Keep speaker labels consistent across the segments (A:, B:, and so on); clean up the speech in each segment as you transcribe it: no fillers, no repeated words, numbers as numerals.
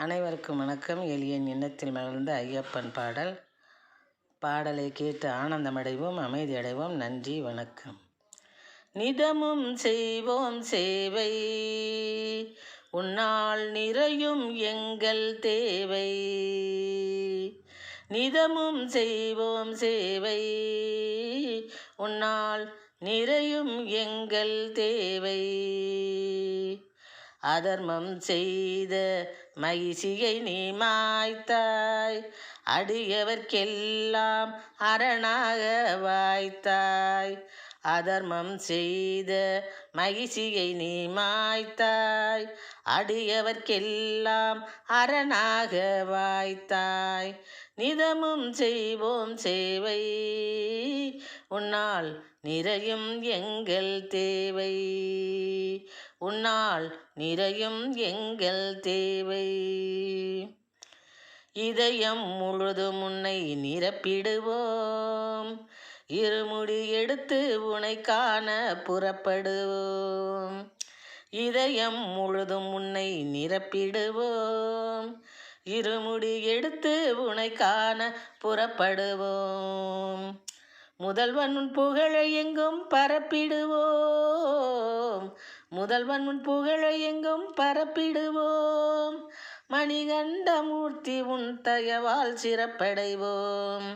A: அனைவருக்கும் வணக்கம். எளியன் எண்ணத்தில் மகிழ்ந்த ஐயப்பன் பாடலை கேட்டு ஆனந்தமடைவோம், அமைதி அடைவோம். நன்றி, வணக்கம். நிதமும் செய்வோம் சேவை, உன்னால் நிறையும் எங்கள் தேவை. நிதமும் செய்வோம் சேவை, உன்னால் நிறையும் எங்கள் தேவை. அதர்மம் செய்த மகிழ்ச்சியை நீ மாய்த்தாய், அடியவர்க்கெல்லாம் அரணாக வாய்த்தாய். அதர்மம் செய்த மகிழ்ச்சியை நீ மாய்த்தாய், அடியவர்க்கெல்லாம் அரணாக வாய்த்தாய். நிதமும் செய்வோம் சேவை, உன்னால் நிறையும் எங்கள் தேவை. உன்னால் நிறையும் எங்கள் தேவை. இதயம் முழுதும் உன்னை நிரப்பிடுவோம், இருமுடி எடுத்து உன்னை காண புறப்படுவோம். இதயம் முழுதும் உன்னை நிரப்பிடுவோம், இருமுடி எடுத்து உன்னை காண புறப்படுவோம். முதல்வன் உன் புகழை எங்கும் பரப்பிடுவோம், முதல்வன் உன் புகழை எங்கும் பரப்பிடுவோம். மணிகண்டமூர்த்தி உன் தயவால் சிறப்படைவோம்,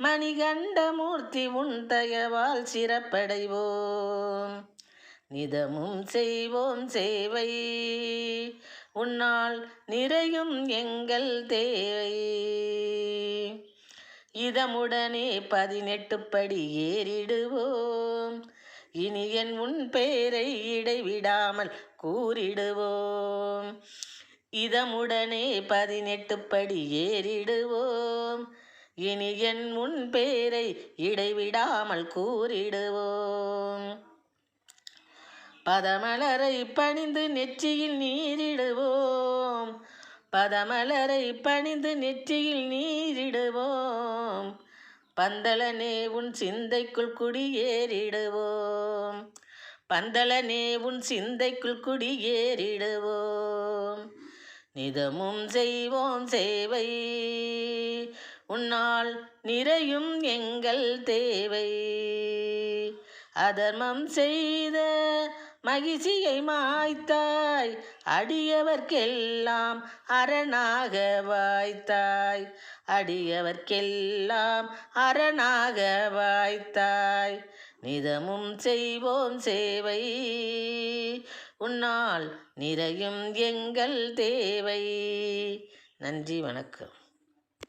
A: மணிகண்டமூர்த்தி உன் தயவால் சிறப்படைவோம். நிதமும் செய்வோம் சேவை, உன்னால் நிறையும் எங்கள் தேவை. இதமுடனே 18 படி ஏறிடுவோம், இனி என் உன் பெயரை இடைவிடாமல் கூறிடுவோம். இதமுடனே 18 படி ஏறிடுவோம், இனி என் உன் பெயரை இடைவிடாமல் கூறிடுவோம். பதமலரை பணிந்து நெற்றியில் நீரிடுவோம், பதமலரை பணிந்து நெற்றியில் நீரிடுவோம். பந்தளனே உன் சிந்தைக்குள் குடியேறிடுவோம், பந்தளனே உன் சிந்தைக்குள் குடியேறிடுவோம். நிதமும் செய்வோம் சேவை, உன்னால் நிறையும் எங்கள் தேவை. அதர்மம் செய்த மகிழ்ச்சியை மாய்த்தாய், அடியவர்க்கெல்லாம் அரணாக வாய்த்தாய். அடியவர்க்கெல்லாம் அரணாக வாய்த்தாய். நிதமும் செய்வோம் சேவை, உன்னால் நிறையும் எங்கள் தேவை. நன்றி, வணக்கம்.